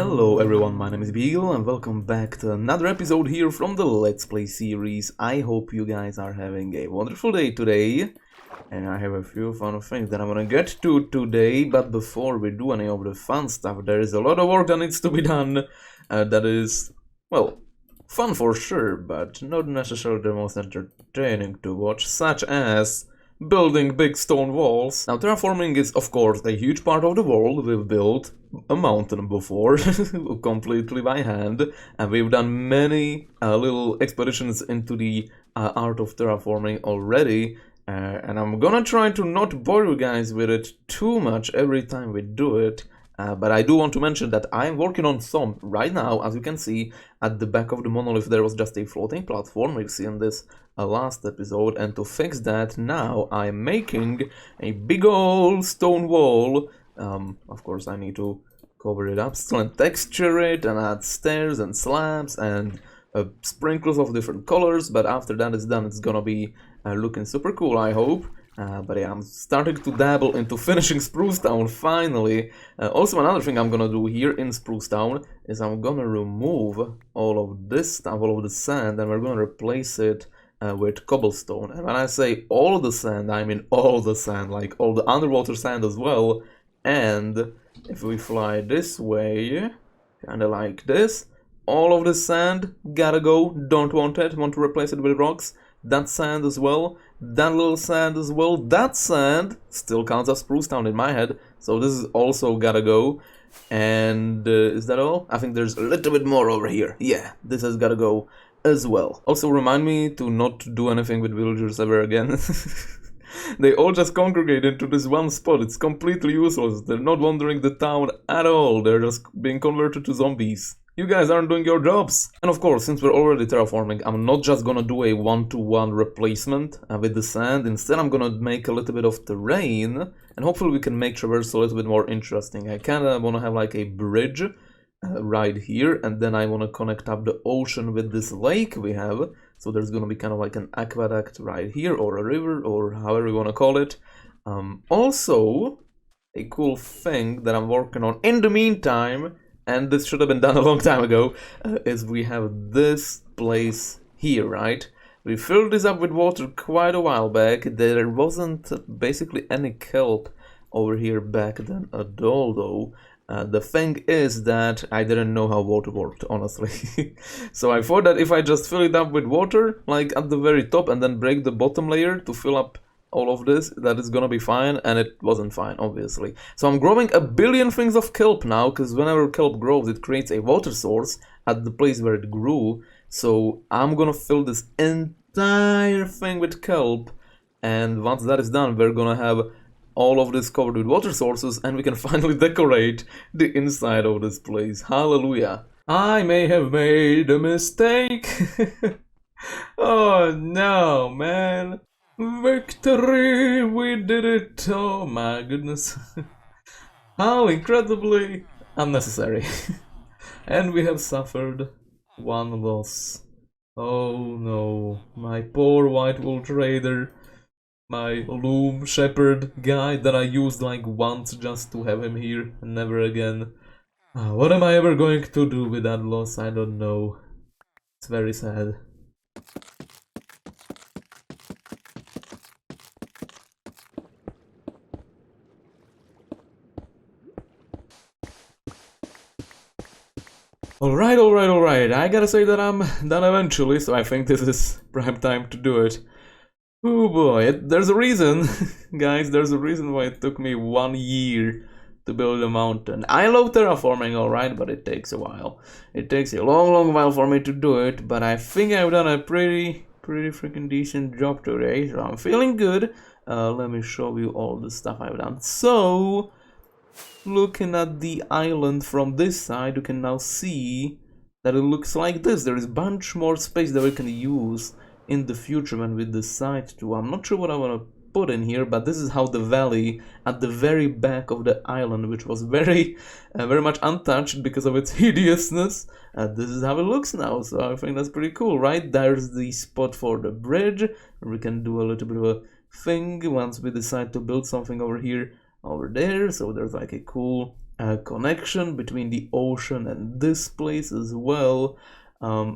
Hello everyone, my name is Bygl and welcome back to another episode here from the Let's Play series. I hope you guys are having a wonderful day today. And I have a few fun things that I'm gonna get to today, but before we do any of the fun stuff, there is a lot of work that needs to be done. That is, well, fun for sure, but not necessarily the most entertaining to watch, such as building big stone walls. Now, terraforming is, of course, a huge part of the world. We've built a mountain before, completely by hand, and we've done many little expeditions into the art of terraforming already. And I'm gonna try to not bore you guys with it too much every time we do it. But I do want to mention that I'm working on some right now. As you can see, at the back of the monolith there was just a floating platform. We've seen this last episode, and to fix that now I'm making a big old stone wall. Of course I need to cover it up still and texture it and add stairs and slabs and sprinkles of different colors, but after that is done it's gonna be looking super cool, I hope. But yeah, I'm starting to dabble into finishing Spruce Town finally. Also, another thing I'm gonna do here in Spruce Town is I'm gonna remove all of this stuff, all of the sand, and we're gonna replace it with cobblestone. And when I say all the sand, I mean all the sand, like all the underwater sand as well. And if we fly this way, kinda like this, all of the sand gotta go, don't want it, want to replace it with rocks. That sand as well, that little sand as well, that sand still counts as Spruce Town in my head, so this is also gotta go. And is that all? I think there's a little bit more over here. Yeah, this has gotta go as well. Also remind me to not do anything with villagers ever again. They all just congregate into this one spot. It's completely useless. They're not wandering the town at all. They're just being converted to zombies. You guys aren't doing your jobs. And of course, since we're already terraforming, I'm not just gonna do a one-to-one replacement with the sand. Instead, I'm gonna make a little bit of terrain, and hopefully we can make traverse a little bit more interesting. I kinda wanna have like a bridge right here, and then I wanna connect up the ocean with this lake we have. So there's gonna be kind of like an aqueduct right here, or a river, or however you wanna call it. Also, a cool thing that I'm working on in the meantime, and this should have been done a long time ago, is we have this place here, right? We filled this up with water quite a while back. There wasn't basically any kelp over here back then at all, though. The thing is that I didn't know how water worked, honestly. So I thought that if I just fill it up with water, like at the very top, and then break the bottom layer to fill up all of this, that is gonna be fine, and it wasn't fine, obviously. So I'm growing a billion things of kelp now, because whenever kelp grows, it creates a water source at the place where it grew. So I'm gonna fill this entire thing with kelp, and once that is done, we're gonna have all of this covered with water sources, and we can finally decorate the inside of this place. Hallelujah. I may have made a mistake. Oh no, man. Victory! We did it! Oh my goodness. How incredibly unnecessary. And we have suffered one loss. Oh no, my poor white wool trader. My loom shepherd guy that I used like once just to have him here, and never again. What am I ever going to do with that loss? I don't know. It's very sad. Alright, I gotta say that I'm done eventually, so I think this is prime time to do it. Oh boy, there's a reason, guys, there's a reason why it took me 1 year to build a mountain. I love terraforming, alright, but it takes a while. It takes a long while for me to do it, but I think I've done a pretty freaking decent job today, so I'm feeling good. Let me show you all the stuff I've done. So, looking at the island from this side, you can now see that it looks like this. There is a bunch more space that we can use in the future when we decide to. I'm not sure what I want to put in here, but this is how the valley at the very back of the island, which was very much untouched because of its hideousness, this is how it looks now. So I think that's pretty cool, right? There's the spot for the bridge. We can do a little bit of a thing once we decide to build something over here, over there. So there's like a cool connection between the ocean and this place as well.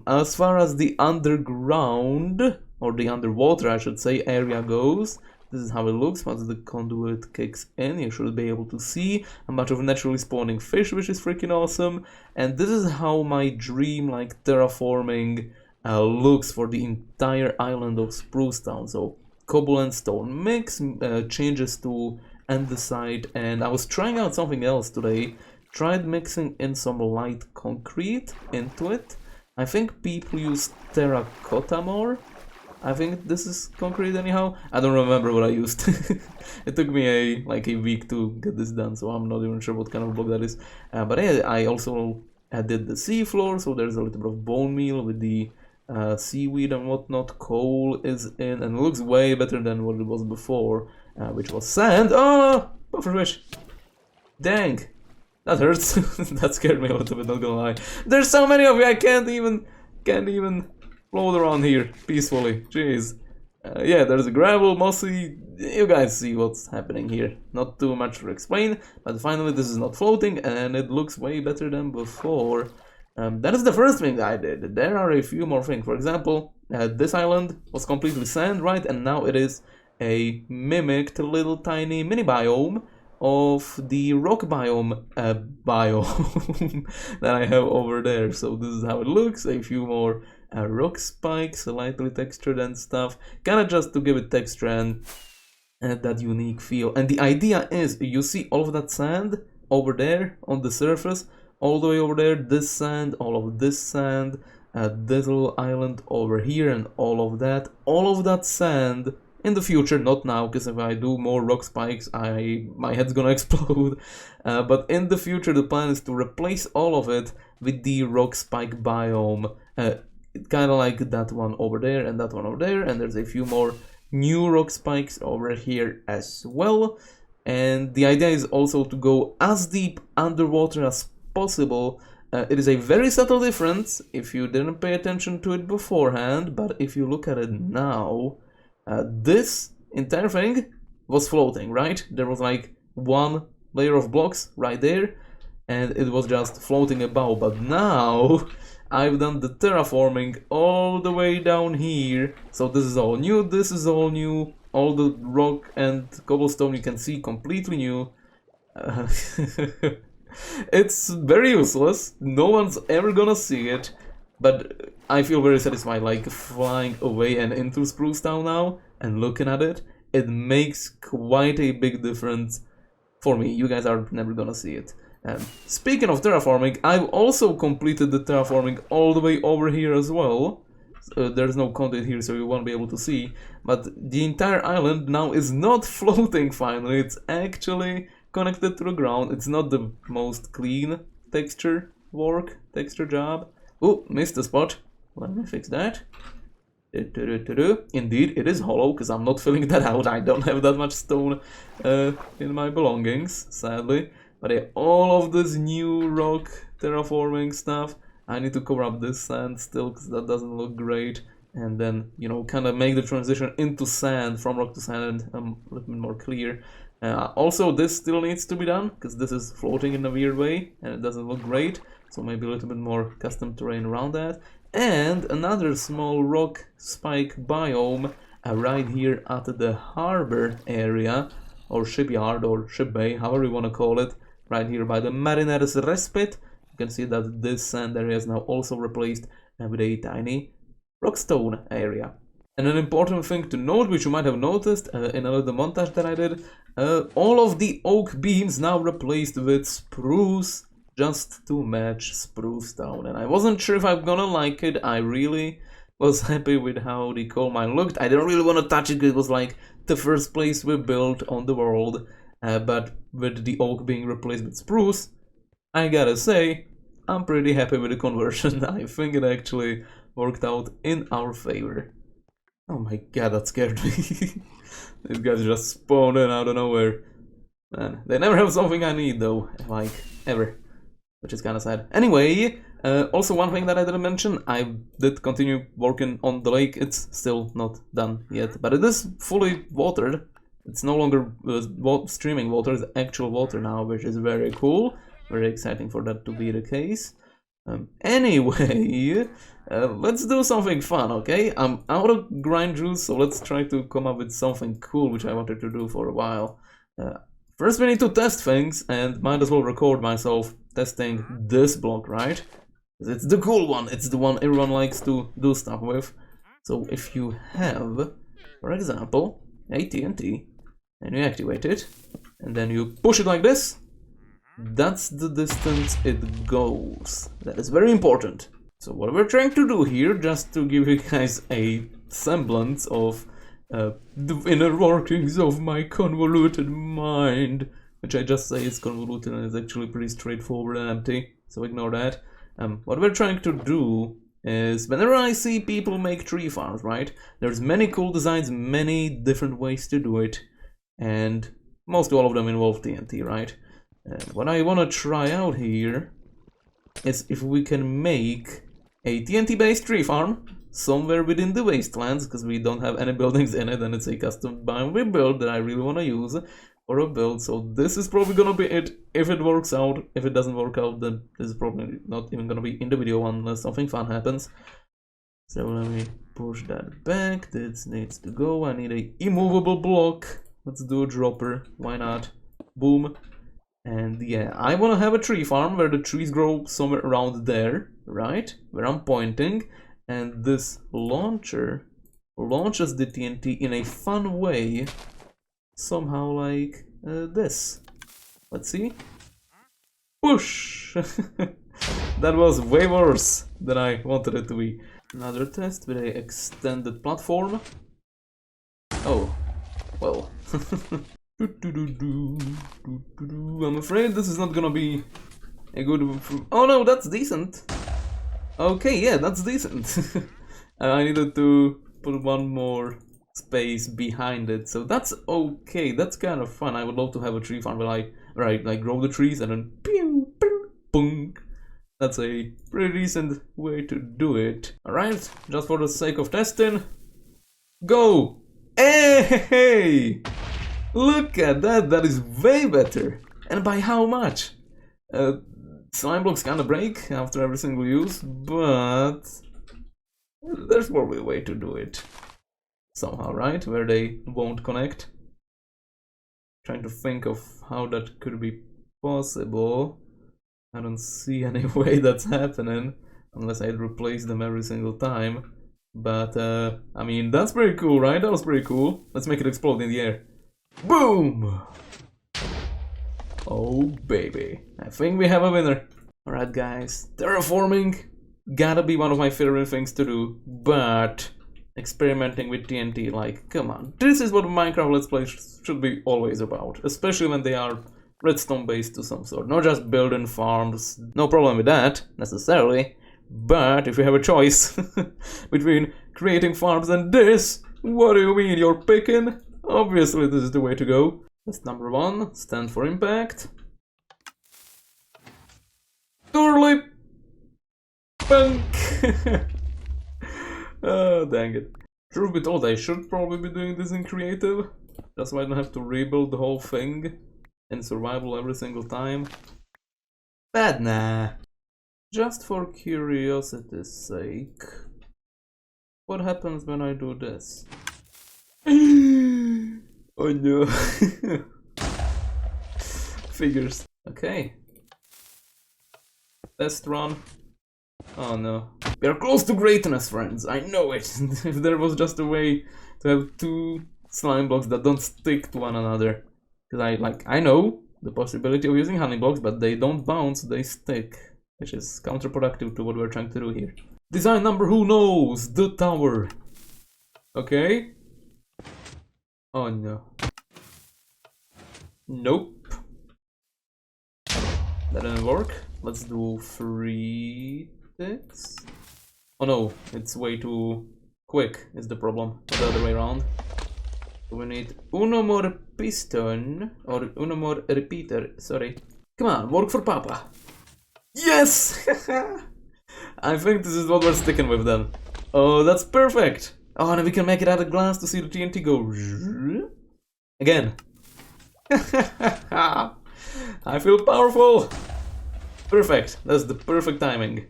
As far as the underground, or the underwater I should say, area goes, this is how it looks. Once the conduit kicks in, you should be able to see a bunch of naturally spawning fish, which is freaking awesome. And this is how my dream like terraforming looks for the entire island of Spruce Town. So cobble and stone mix, changes to andesite, and I was trying out something else today. Tried mixing in some light concrete into it. I think people use terracotta more. I think this is concrete anyhow. I don't remember what I used. It took me a week to get this done, so I'm not even sure what kind of block that is. But yeah, I also added the seafloor, so there's a little bit of bone meal with the seaweed and whatnot. Coal is in, and it looks way better than what it was before, which was sand. Oh, pufferfish! Dang, that hurts. That scared me a little bit, not gonna lie. There's so many of you, I can't even float around here peacefully. Jeez. Yeah, there's a gravel, mossy. You guys see what's happening here. Not too much to explain, but finally this is not floating and it looks way better than before. That is the first thing I did. There are a few more things. For example, this island was completely sand, right? And now it is a mimicked little tiny mini biome of the rock biome that I have over there. So this is how it looks. A few more rock spikes, lightly textured and stuff, kind of just to give it texture and that unique feel. And the idea is, you see all of that sand over there on the surface, all the way over there, this sand, all of this sand, this little island over here, and all of that sand in the future, not now, because if I do more rock spikes, my head's gonna explode. But in the future, the plan is to replace all of it with the rock spike biome. Kind of like that one over there and that one over there, and there's a few more new rock spikes over here as well. And the idea is also to go as deep underwater as possible. It is a very subtle difference if you didn't pay attention to it beforehand, but if you look at it now, this entire thing was floating, right? There was like one layer of blocks right there, and it was just floating above. But now I've done the terraforming all the way down here, so this is all new, this is all new, all the rock and cobblestone you can see completely new. It's very useless, no one's ever gonna see it, but I feel very satisfied, like flying away and into Spruce Town now and looking at it. It makes quite a big difference for me. You guys are never gonna see it. Speaking of terraforming, I've also completed the terraforming all the way over here as well. There's no content here, so you won't be able to see, but the entire island now is not floating finally, it's actually connected to the ground. It's not the most clean texture job. Oh, missed a spot. Let me fix that. Indeed, it is hollow, because I'm not filling that out. I don't have that much stone in my belongings, sadly. But yeah, all of this new rock terraforming stuff, I need to cover up this sand still, because that doesn't look great. And then, you know, kind of make the transition into sand, from rock to sand, a little bit more clear. Also, this still needs to be done, because this is floating in a weird way, and it doesn't look great. So maybe a little bit more custom terrain around that. And another small rock spike biome right here at the harbor area, or shipyard, or ship bay, however you want to call it, right here by the Mariner's Respite. You can see that this sand area is now also replaced with a tiny rockstone area. And an important thing to note, which you might have noticed in a little montage that I did, all of the oak beams now replaced with spruce, just to match Spruce Town. And I wasn't sure if I'm gonna like it. I really was happy with how the coal mine looked. I didn't really want to touch it because it was like the first place we built on the world. But with the oak being replaced with spruce, I gotta say, I'm pretty happy with the conversion. I think it actually worked out in our favor. Oh my god, that scared me. These guys just spawn in out of nowhere. Man, they never have something I need though, like, ever. Which is kinda sad. Anyway, also one thing that I didn't mention, I did continue working on the lake. It's still not done yet, but it is fully watered. It's no longer streaming water, it's actual water now, which is very cool. Very exciting for that to be the case. Anyway, let's do something fun, okay? I'm out of grind juice, so let's try to come up with something cool, which I wanted to do for a while. First we need to test things, and might as well record myself testing this block, right? It's the cool one, it's the one everyone likes to do stuff with. So if you have, for example, a TNT, and you activate it, and then you push it like this, that's the distance it goes. That is very important. So what we're trying to do here, just to give you guys a semblance of the inner workings of my convoluted mind, which I just say is convoluted and is actually pretty straightforward and empty, so ignore that. What we're trying to do is, whenever I see people make tree farms, right, there's many cool designs, many different ways to do it, and most all of them involve TNT, right? What I want to try out here is if we can make a TNT based tree farm somewhere within the wastelands, because we don't have any buildings in it, and it's a custom binary build that I really want to use for a build. So this is probably gonna be it if it works out. If it doesn't work out, then this is probably not even gonna be in the video unless something fun happens. So let me push that back. This needs to go. I need a immovable block. Let's do a dropper, why not? Boom. And yeah, I want to have a tree farm where the trees grow somewhere around there, right? Where I'm pointing. And this launcher launches the TNT in a fun way. Somehow like this. Let's see. Push! That was way worse than I wanted it to be. Another test with a extended platform. Oh, well. I'm afraid this is not gonna be a good... Oh no, that's decent. Okay, yeah, that's decent. I needed to put one more space behind it, so that's okay. That's kind of fun. I would love to have a tree farm where I like grow the trees and then pew, pew, boom. That's a pretty decent way to do it. Alright, just for the sake of testing, go! Hey! Look at that, that is way better. And by how much? Slime blocks kinda break after every single use, but there's probably a way to do it somehow, right? Where they won't connect. Trying to think of how that could be possible. I don't see any way that's happening unless I'd replace them every single time. But I mean, that's pretty cool, right? That was pretty cool. Let's make it explode in the air. Boom! Oh baby, I think we have a winner. Alright guys, terraforming gotta be one of my favorite things to do, but experimenting with TNT, like, come on. This is what Minecraft Let's Play should be always about, especially when they are redstone based to some sort, not just building farms. No problem with that, necessarily, but if you have a choice between creating farms and this, what do you mean you're picking? Obviously this is the way to go. That's number one, stand for impact. Totally punk. Oh, dang it. Truth be told, I should probably be doing this in creative. That's why I don't have to rebuild the whole thing in survival every single time. But nah. Just for curiosity's sake, what happens when I do this? Oh no. Figures. Okay. Test run. Oh no. We are close to greatness, friends. I know it. If there was just a way to have two slime blocks that don't stick to one another. Because I know the possibility of using honey blocks, but they don't bounce, they stick. Which is counterproductive to what we're trying to do here. Design number who knows? The tower. Okay. Oh no. Nope. That didn't work. Let's do 3 ticks. Oh no, it's way too quick is the problem. The other way around. So we need uno more piston, or uno more repeater, sorry. Come on, work for Papa. Yes! I think this is what we're sticking with then. Oh, that's perfect. Oh, and we can make it out of glass to see the TNT go. Again. I feel powerful. Perfect. That's the perfect timing.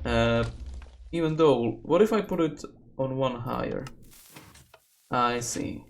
Even though, what if I put it on one higher? I see.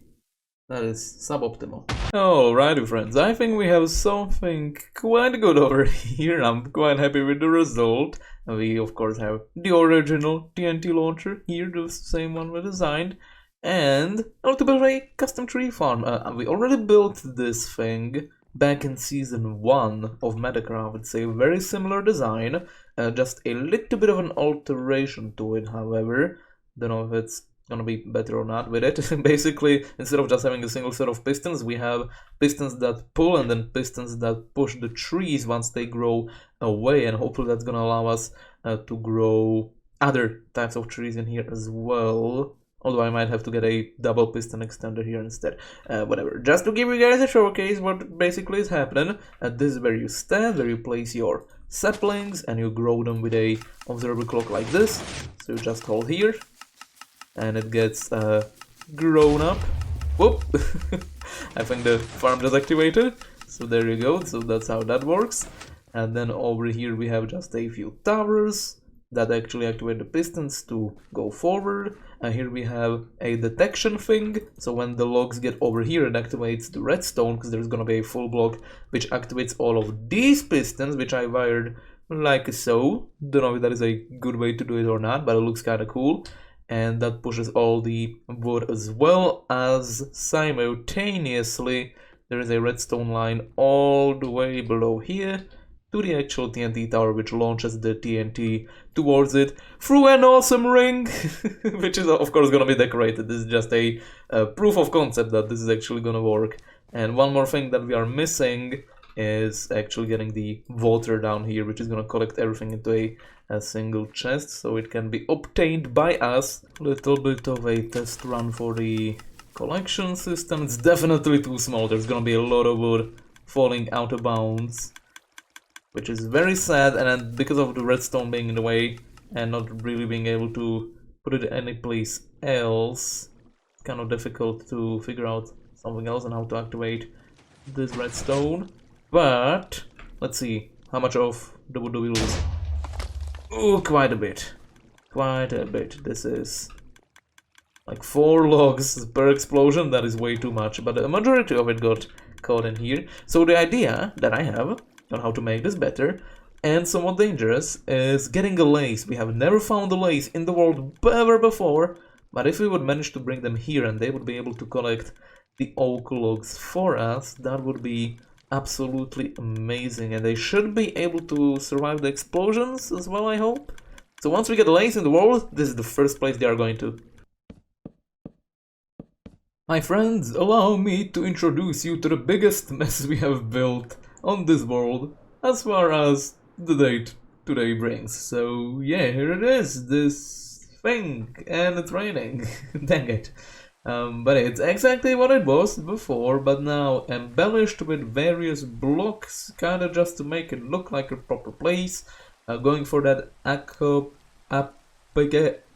That is suboptimal. Alrighty friends, I think we have something quite good over here. I'm quite happy with the result. We of course have the original TNT launcher here, the same one we designed. And a little bit of a custom tree farm. We already built this thing back in season 1 of Metacraft. It's a very similar design, just a little bit of an alteration to it, however. Don't know if it's gonna be better or not with it. Basically, instead of just having a single set of pistons, we have pistons that pull and then pistons that push the trees once they grow away, and hopefully that's gonna allow us to grow other types of trees in here as well. Although I might have to get a double piston extender here instead. Whatever. Just to give you guys a showcase what basically is happening. This is where you stand, where you place your saplings, and you grow them with a observer clock like this. So you just hold here, and it gets grown up. Whoop! I think the farm just activated. So there you go. So that's how that works. And then over here we have just a few towers that actually activate the pistons to go forward. And here we have a detection thing, so when the logs get over here it activates the redstone, because there's gonna be a full block which activates all of these pistons, which I wired like so. Don't know if that is a good way to do it or not, but it looks kinda cool. And that pushes all the wood, as well as simultaneously there is a redstone line all the way below here to the actual TNT tower, which launches the TNT towards it through an awesome ring, which is of course gonna be decorated. This is just a proof of concept that this is actually gonna work. And one more thing that we are missing is actually getting the water down here, which is gonna collect everything into a single chest, so it can be obtained by us. Little bit of a test run for the collection system. It's definitely too small. There's gonna be a lot of wood falling out of bounds, which is very sad, and then because of the redstone being in the way and not really being able to put it anyplace else, it's kind of difficult to figure out something else and how to activate this redstone. But let's see, how much of the wood do we lose? Oh, quite a bit. Quite a bit. This is like 4 logs per explosion. That is way too much, but a majority of it got caught in here. So the idea that I have on how to make this better and somewhat dangerous is getting a lace. We have never found a lace in the world ever before, but if we would manage to bring them here and they would be able to collect the oak logs for us, that would be absolutely amazing, and they should be able to survive the explosions as well, I hope. So once we get a lace in the world, this is the first place they are going to. My friends, allow me to introduce you to the biggest mess we have built on this world as far as the date today brings. So yeah, here it is, this thing, and it's raining. Dang it. But it's exactly what it was before, but now embellished with various blocks, kinda just to make it look like a proper place. Going for that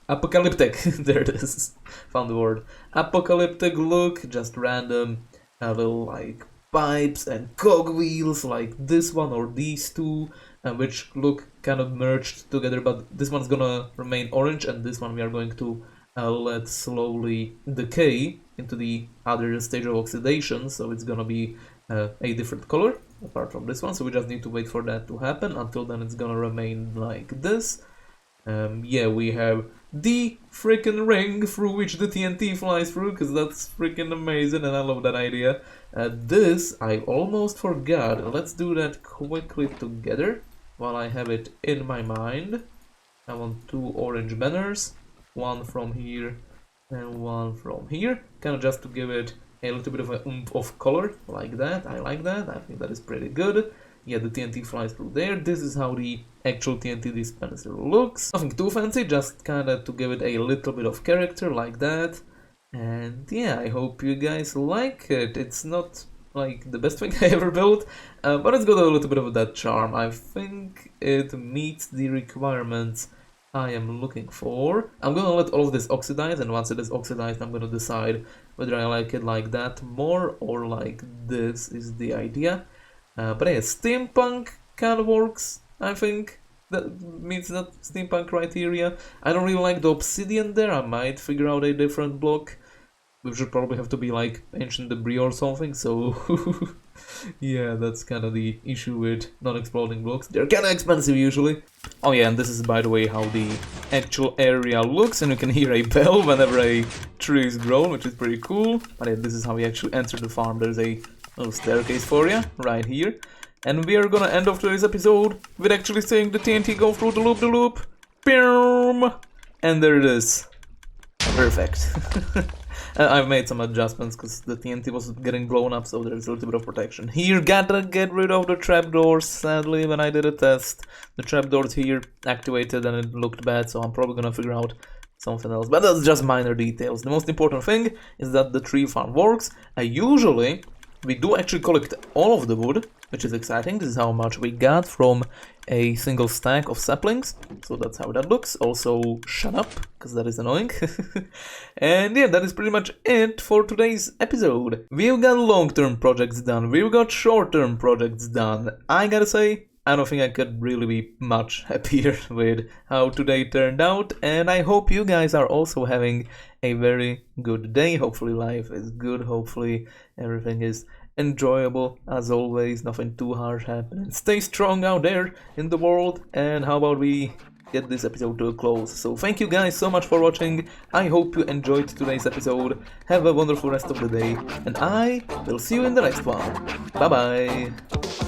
apocalyptic, there it is, found the word, apocalyptic look, just random little like pipes and cogwheels like this one or these two, which look kind of merged together, but this one's gonna remain orange and this one we are going to let slowly decay into the other stage of oxidation, so it's gonna be a different color apart from this one. So we just need to wait for that to happen. Until then it's gonna remain like this. Yeah, we have the freaking ring through which the TNT flies through, because that's freaking amazing and I love that idea. This I almost forgot. Let's do that quickly together while I have it in my mind. I want 2 orange banners, one from here and one from here, kind of just to give it a little bit of a oomph of color like that. I like that. I think that is pretty good. Yeah, the TNT flies through there. This is how the actual TNT dispenser looks. Nothing too fancy, just kind of to give it a little bit of character like that. And yeah, I hope you guys like it. It's not like the best thing I ever built, but it's got a little bit of that charm. I think it meets the requirements I am looking for. I'm gonna let all of this oxidize, and once it is oxidized I'm gonna decide whether I like it like that more or like this is the idea. But yeah, steampunk kind of works, I think. That meets that steampunk criteria. I don't really like the obsidian there. I might figure out a different block. We should probably have to be like ancient debris or something, so yeah, that's kind of the issue with non-exploding blocks. They're kind of expensive usually. Oh yeah, and this is by the way how the actual area looks, and you can hear a bell whenever a tree is grown, which is pretty cool. But yeah, this is how we actually enter the farm. There's a little staircase for you right here. And we are gonna end off today's episode with actually seeing the TNT go through the loop-de-loop. Boom! And there it is. Perfect. I've made some adjustments because the TNT was getting blown up, so there's a little bit of protection. Here, gotta get rid of the trapdoors. Sadly, when I did a test, the trapdoors here activated and it looked bad, so I'm probably gonna figure out something else. But that's just minor details. The most important thing is that the tree farm works. Usually, we do actually collect all of the wood, which is exciting. This is how much we got from a single stack of saplings. So that's how that looks. Also, shut up, because that is annoying. And yeah, that is pretty much it for today's episode. We've got long-term projects done. We've got short-term projects done. I gotta say, I don't think I could really be much happier with how today turned out. And I hope you guys are also having a very good day. Hopefully life is good. Hopefully everything is enjoyable as always. Nothing too harsh happening. Stay strong out there in the world. And how about we get this episode to a close? So thank you guys so much for watching. I hope you enjoyed today's episode. Have a wonderful rest of the day. And I will see you in the next one. Bye bye.